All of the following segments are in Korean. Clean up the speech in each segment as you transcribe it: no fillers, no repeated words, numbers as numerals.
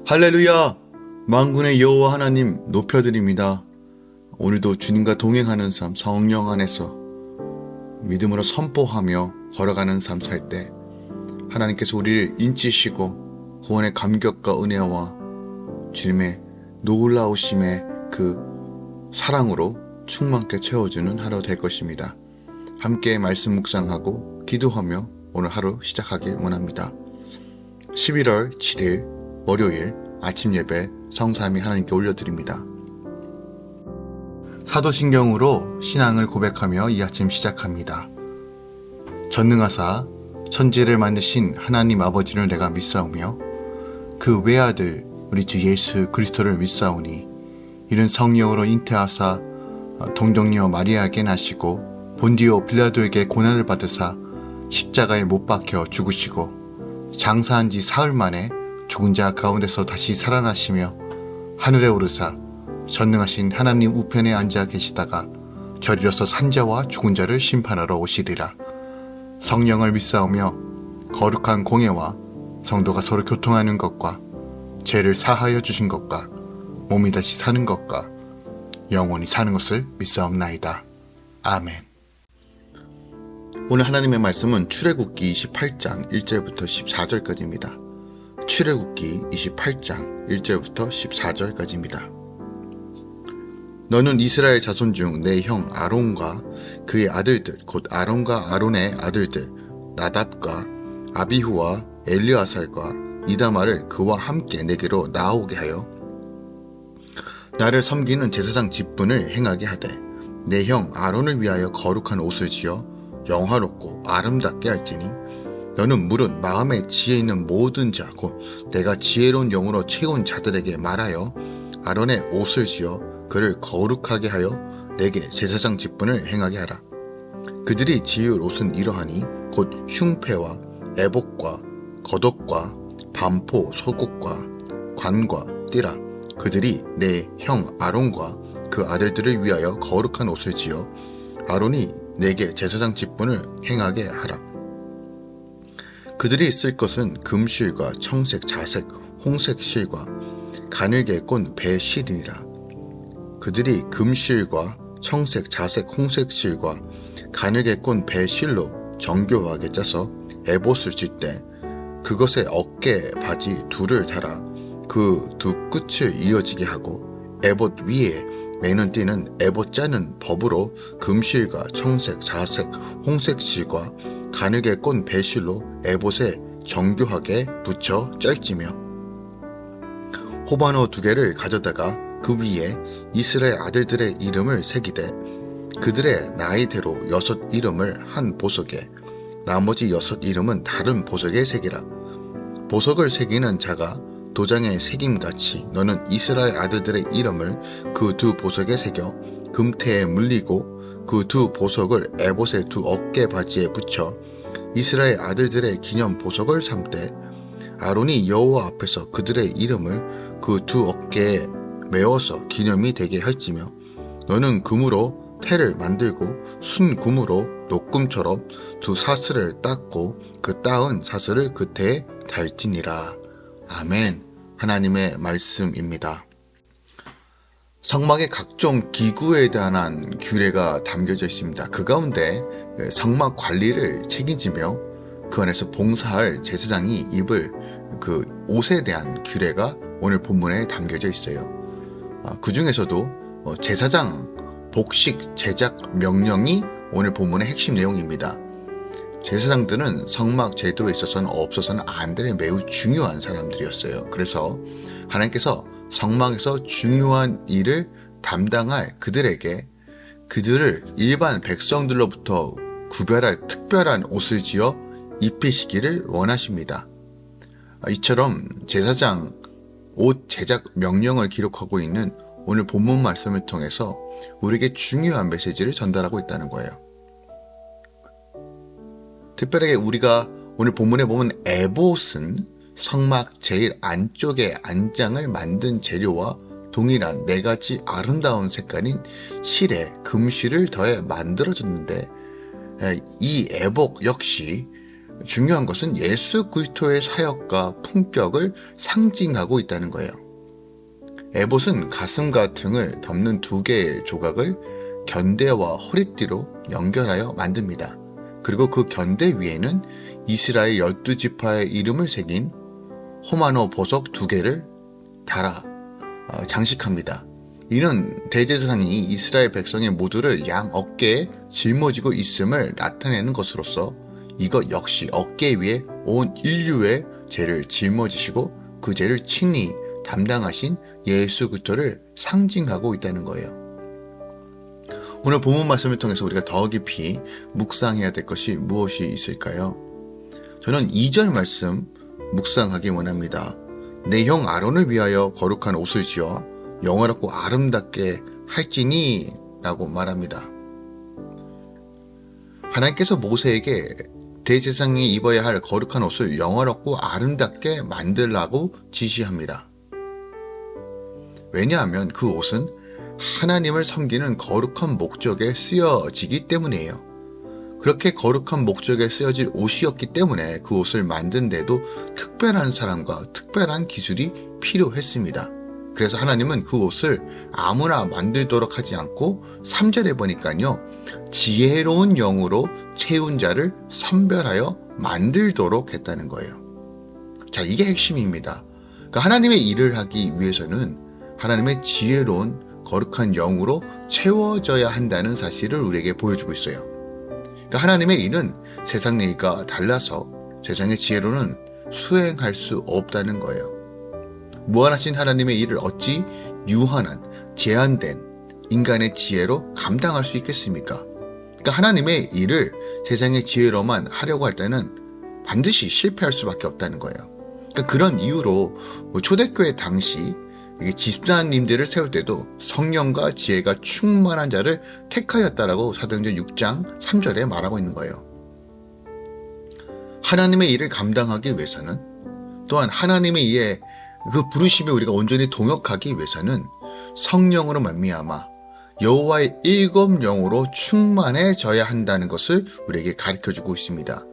할렐루야! 만군의 여호와 하나님 높여드립니다. 오늘도 주님과 동행하는 삶, 성령 안에서 믿음으로 선포하며 걸어가는 삶 살 때 하나님께서 우리를 인치시고 구원의 감격과 은혜와 주님의 놀라우심의 그 사랑으로 충만케 채워주는 하루 될 것입니다. 함께 말씀 묵상하고 기도하며 오늘 하루 시작하길 원합니다. 11월 7일 월요일 아침 예배 성삼위 하나님께 올려드립니다. 사도신경으로 신앙을 고백하며 이 아침 시작합니다. 전능하사 천지를 만드신 하나님 아버지를 내가 믿사오며 그 외아들 우리 주 예수 그리스도를 믿사오니 이는 성령으로 잉태하사 동정녀 마리아에게 나시고 본디오 빌라도에게 고난을 받으사 십자가에 못 박혀 죽으시고 장사한 지 사흘 만에 죽은 자 가운데서 다시 살아나시며 하늘에 오르사 전능하신 하나님 우편에 앉아 계시다가 저리로서 산자와 죽은 자를 심판하러 오시리라. 성령을 믿사오며 거룩한 공예와 성도가 서로 교통하는 것과 죄를 사하여 주신 것과 몸이 다시 사는 것과 영원히 사는 것을 믿사옵나이다. 아멘. 오늘 하나님의 말씀은 출애굽기 28장 1절부터 14절까지입니다. 출애굽기 28장 1절부터 14절까지입니다. 너는 이스라엘 자손 중 내 형 아론과 그의 아들들 곧 아론과 아론의 아들들 나답과 아비후와 엘리아살과 이다말을 그와 함께 내게로 나오게 하여 나를 섬기는 제사장 직분을 행하게 하되 내 형 아론을 위하여 거룩한 옷을 지어 영화롭고 아름답게 할지니 너는 물은 마음에 지혜 있는 모든 자 곧 내가 지혜로운 영으로 채운 자들에게 말하여 아론의 옷을 지어 그를 거룩하게 하여 내게 제사장 직분을 행하게 하라. 그들이 지을 옷은 이러하니 곧 흉패와 애복과 겉옷과 반포 속옷과 관과 띠라. 그들이 내 형 아론과 그 아들들을 위하여 거룩한 옷을 지어 아론이 내게 제사장 직분을 행하게 하라. 그들이 쓸 것은 금실과 청색, 자색, 홍색 실과 가늘게 꼰 배실이니라. 그들이 금실과 청색, 자색, 홍색 실과 가늘게 꼰 배실로 정교하게 짜서 에봇을 칠 때 그것에 어깨 바지 둘을 달아 그 두 끝을 이어지게 하고 에봇 위에 매는 띠는 에봇 짜는 법으로 금실과 청색, 자색, 홍색 실과 가늘게 꼰 배실로 에봇에 정교하게 붙여 짤지며 호바노 2개를 가져다가 그 위에 이스라엘 아들들의 이름을 새기되 그들의 나이대로 6 이름을 한 보석에 나머지 6 이름은 다른 보석에 새기라. 보석을 새기는 자가 도장에 새김같이 너는 이스라엘 아들들의 이름을 그 2 보석에 새겨 금태에 물리고 그 2 보석을 에봇의 2 어깨 바지에 붙여 이스라엘 아들들의 기념 보석을 삼되 아론이 여호와 앞에서 그들의 이름을 그 2 어깨에 메어서 기념이 되게 할지며 너는 금으로 태를 만들고 순금으로 녹금처럼 2 사슬을 닦고 그 따은 사슬을 그 태에 달지니라. 아멘. 하나님의 말씀입니다. 성막의 각종 기구에 대한 규례가 담겨져 있습니다. 그 가운데 성막 관리를 책임지며 그 안에서 봉사할 제사장이 입을 그 옷에 대한 규례가 오늘 본문에 담겨져 있어요. 그 중에서도 제사장 복식 제작 명령이 오늘 본문의 핵심 내용입니다. 제사장들은 성막 제도에 있어서는 없어서는 안 되는 매우 중요한 사람들이었어요. 그래서 하나님께서 성막에서 중요한 일을 담당할 그들에게 그들을 일반 백성들로부터 구별할 특별한 옷을 지어 입히시기를 원하십니다. 이처럼 제사장 옷 제작 명령을 기록하고 있는 오늘 본문 말씀을 통해서 우리에게 중요한 메시지를 전달하고 있다는 거예요. 특별하게 우리가 오늘 본문에 보면 에봇은 성막 제일 안쪽의 안장을 만든 재료와 동일한 4가지 아름다운 색깔인 실에 금실을 더해 만들어졌는데 이 에봇 역시 중요한 것은 예수 그리스도의 사역과 품격을 상징하고 있다는 거예요. 에봇은 가슴과 등을 덮는 두 개의 조각을 견대와 허리띠로 연결하여 만듭니다. 그리고 그 견대 위에는 이스라엘 12지파의 이름을 새긴 호마노 보석 두 개를 달아 장식합니다. 이는 대제사장이 이스라엘 백성의 모두를 양 어깨에 짊어지고 있음을 나타내는 것으로서 이것 역시 어깨 위에 온 인류의 죄를 짊어지시고 그 죄를 친히 담당하신 예수 그리스도를 상징하고 있다는 거예요. 오늘 본문 말씀을 통해서 우리가 더 깊이 묵상해야 될 것이 무엇이 있을까요? 저는 2절 말씀 묵상하기 원합니다. 내 형 아론을 위하여 거룩한 옷을 지어 영화롭고 아름답게 할지니 라고 말합니다. 하나님께서 모세에게 대제사장이 입어야 할 거룩한 옷을 영화롭고 아름답게 만들라고 지시합니다. 왜냐하면 그 옷은 하나님을 섬기는 거룩한 목적에 쓰여지기 때문이에요. 그렇게 거룩한 목적에 쓰여질 옷이었기 때문에 그 옷을 만드는데도 특별한 사람과 특별한 기술이 필요했습니다. 그래서 하나님은 그 옷을 아무나 만들도록 하지 않고 3절에 보니까요, 지혜로운 영으로 채운 자를 선별하여 만들도록 했다는 거예요. 자, 이게 핵심입니다. 그러니까 하나님의 일을 하기 위해서는 하나님의 지혜로운 거룩한 영으로 채워져야 한다는 사실을 우리에게 보여주고 있어요. 그러니까 하나님의 일은 세상 일과 달라서 세상의 지혜로는 수행할 수 없다는 거예요. 무한하신 하나님의 일을 어찌 유한한, 제한된 인간의 지혜로 감당할 수 있겠습니까? 그러니까 하나님의 일을 세상의 지혜로만 하려고 할 때는 반드시 실패할 수밖에 없다는 거예요. 그러니까 그런 이유로 초대교회 당시 집사님들을 세울 때도 성령과 지혜가 충만한 자를 택하였다라고 사도행전 6장 3절에 말하고 있는 거예요. 하나님의 일을 감당하기 위해서는, 또한 하나님의 일에 그 부르심에 우리가 온전히 동역하기 위해서는 성령으로 말미암아 여호와의 일곱 영으로 충만해져야 한다는 것을 우리에게 가르쳐주고 있습니다.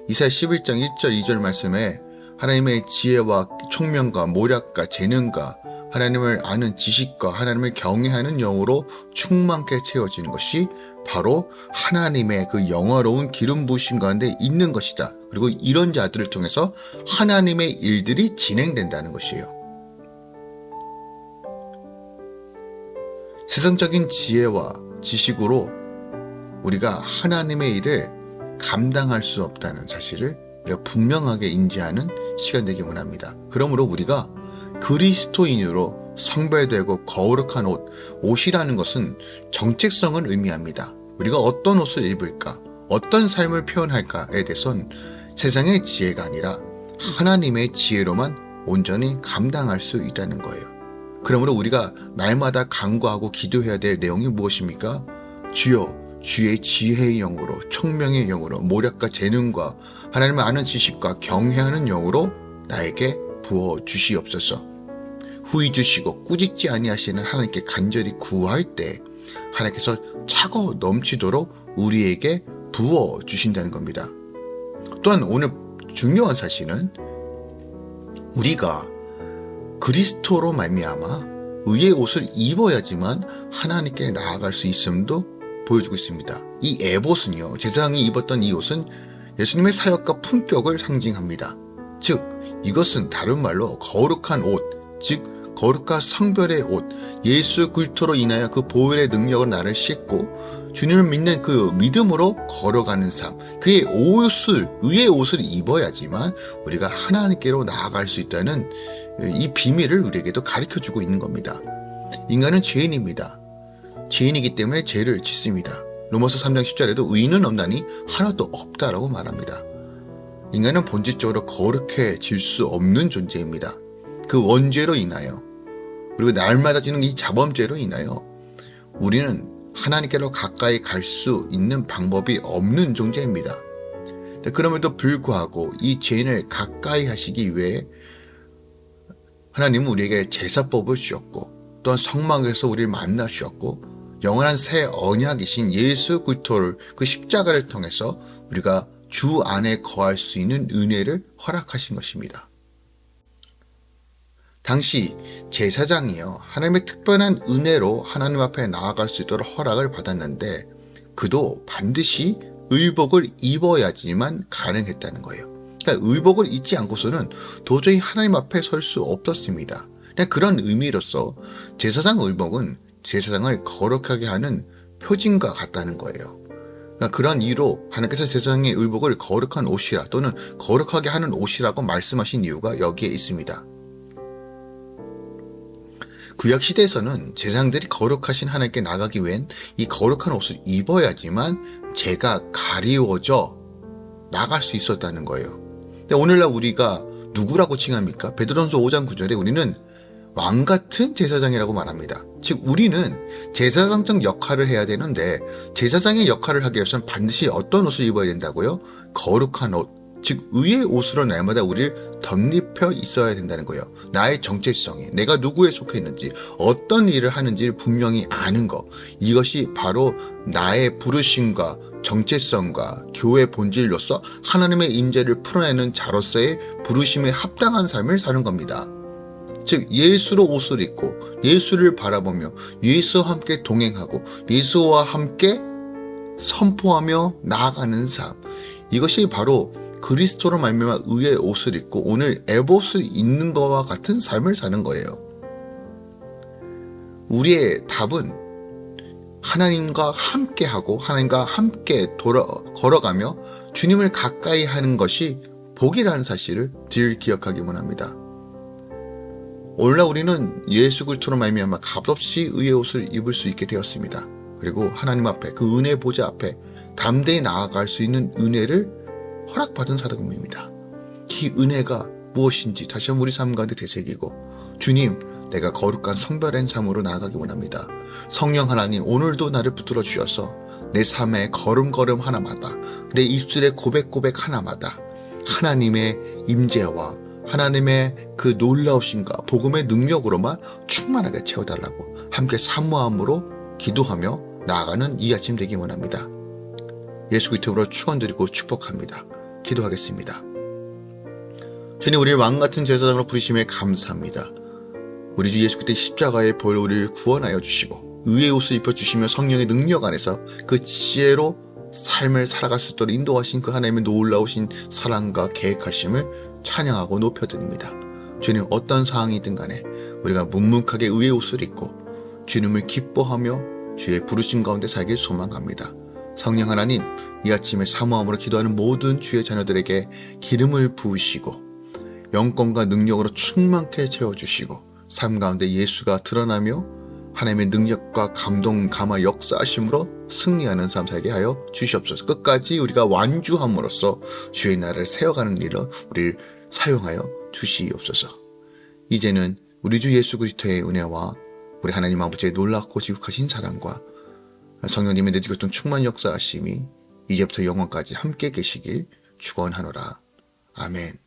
이사야 11장 1절 2절 말씀에 하나님의 지혜와 총명과 모략과 재능과 하나님을 아는 지식과 하나님을 경외하는 영으로 충만케 채워지는 것이 바로 하나님의 그 영화로운 기름 부으심 가운데 있는 것이다. 그리고 이런 자들을 통해서 하나님의 일들이 진행된다는 것이에요. 세상적인 지혜와 지식으로 우리가 하나님의 일을 감당할 수 없다는 사실을 우리가 분명하게 인지하는 시간 되기 원합니다. 그러므로 우리가 그리스도인으로 성별되고 거룩한 옷이라는 것은 정체성을 의미합니다. 우리가 어떤 옷을 입을까, 어떤 삶을 표현할까에 대해서는 세상의 지혜가 아니라 하나님의 지혜로만 온전히 감당할 수 있다는 거예요. 그러므로 우리가 날마다 간구하고 기도해야 될 내용이 무엇입니까? 주여, 주의 지혜의 영으로, 총명의 영으로, 모략과 재능과 하나님을 아는 지식과 경외하는 영으로 나에게 부어 주시옵소서. 후히 주시고 꾸짖지 아니하시는 하나님께 간절히 구할 때 하나님께서 차고 넘치도록 우리에게 부어 주신다는 겁니다. 또한 오늘 중요한 사실은 우리가 그리스도로 말미암아 의의 옷을 입어야지만 하나님께 나아갈 수 있음도 보여주고 있습니다. 이 에봇은요, 제사장이 입었던 이 옷은 예수님의 사역과 품격을 상징합니다. 즉, 이것은 다른 말로 거룩한 옷, 즉 거룩과 성별의 옷, 예수 그리스도로 인하여 그 보혈의 능력으로 나를 씻고 주님을 믿는 그 믿음으로 걸어가는 삶, 그의 옷을, 의의 옷을 입어야지만 우리가 하나님께로 나아갈 수 있다는 이 비밀을 우리에게도 가르쳐주고 있는 겁니다. 인간은 죄인입니다. 죄인이기 때문에 죄를 짓습니다. 로마서 3장 10절에도 의인은 없나니 하나도 없다라고 말합니다. 인간은 본질적으로 거룩해질 수 없는 존재입니다. 그 원죄로 인하여, 그리고 날마다 지는 이 자범죄로 인하여 우리는 하나님께로 가까이 갈 수 있는 방법이 없는 존재입니다. 그럼에도 불구하고 이 죄인을 가까이 하시기 위해 하나님은 우리에게 제사법을 주셨고, 또한 성막에서 우리를 만나 주셨고, 영원한 새 언약이신 예수 그리스도를, 그 십자가를 통해서 우리가 주 안에 거할 수 있는 은혜를 허락하신 것입니다. 당시 제사장이요, 하나님의 특별한 은혜로 하나님 앞에 나아갈 수 있도록 허락을 받았는데 그도 반드시 의복을 입어야지만 가능했다는 거예요. 그러니까 의복을 입지 않고서는 도저히 하나님 앞에 설 수 없었습니다. 그냥 그런 의미로서 제사장 의복은 제사장을 거룩하게 하는 표징과 같다는 거예요. 그러니까 그런 이유로 하나님께서 제사장의 의복을 거룩한 옷이라 또는 거룩하게 하는 옷이라고 말씀하신 이유가 여기에 있습니다. 구약시대에서는 제사장들이 거룩하신 하나님께 나가기 위한 이 거룩한 옷을 입어야지만 죄가 가리워져 나갈 수 있었다는 거예요. 근데 오늘날 우리가 누구라고 칭합니까? 베드로전서 5장 9절에 우리는 왕같은 제사장이라고 말합니다. 즉 우리는 제사장적 역할을 해야 되는데 제사장의 역할을 하기 위해서는 반드시 어떤 옷을 입어야 된다고요? 거룩한 옷, 즉 의의 옷으로 날마다 우리를 덧입혀 있어야 된다는 거예요. 나의 정체성이, 내가 누구에 속해 있는지, 어떤 일을 하는지를 분명히 아는 것, 이것이 바로 나의 부르심과 정체성과 교회 본질로서 하나님의 임재를 풀어내는 자로서의 부르심에 합당한 삶을 사는 겁니다. 즉 예수로 옷을 입고 예수를 바라보며 예수와 함께 동행하고 예수와 함께 선포하며 나아가는 삶, 이것이 바로 그리스도로 말미암아 의의 옷을 입고 오늘 에봇을 입는 것과 같은 삶을 사는 거예요. 우리의 답은 하나님과 함께하고 하나님과 함께 걸어가며 주님을 가까이 하는 것이 복이라는 사실을 늘 기억하기 원합니다. 오늘날 우리는 예수 그리스도로 말미암아 값없이 의의 옷을 입을 수 있게 되었습니다. 그리고 하나님 앞에 그 은혜 보좌 앞에 담대히 나아갈 수 있는 은혜를 허락받은 사람입니다. 이 은혜가 무엇인지 다시 한번 우리 삶 가운데 되새기고 주님, 내가 거룩한 성별한 삶으로 나아가기 원합니다. 성령 하나님, 오늘도 나를 붙들어 주셔서 내 삶의 걸음걸음 하나마다 내 입술의 고백 하나마다 하나님의 임재와 하나님의 그 놀라우신가 복음의 능력으로만 충만하게 채워달라고 함께 사모함으로 기도하며 나아가는 이 아침 되기 원합니다. 예수 그리스도로 축원드리고 축복합니다. 기도하겠습니다. 주님, 우리를 왕같은 제사장으로 부르심에 감사합니다. 우리 주 예수 그리스도의 십자가의 벌 우리를 구원하여 주시고 의의 옷을 입혀주시며 성령의 능력 안에서 그 지혜로 삶을 살아갈 수 있도록 인도하신 그 하나님의 놀라우신 사랑과 계획하심을 찬양하고 높여드립니다. 주님, 어떤 상황이든 간에 우리가 묵묵하게 의의 옷을 입고 주님을 기뻐하며 주의 부르심 가운데 살길 소망합니다. 성령 하나님, 이 아침에 사모함으로 기도하는 모든 주의 자녀들에게 기름을 부으시고 영권과 능력으로 충만케 채워주시고 삶 가운데 예수가 드러나며 하나님의 능력과 감동, 감화, 역사하심으로 승리하는 삶 살게 하여 주시옵소서. 끝까지 우리가 완주함으로써 주의 나라를 세워가는 일로 우리를 사용하여 주시옵소서. 이제는 우리 주 예수 그리스도의 은혜와 우리 하나님 아버지의 놀랍고 지극하신 사랑과 성령님의 내주교통 충만 역사하심이 이제부터 영원까지 함께 계시길 축원하노라. 아멘.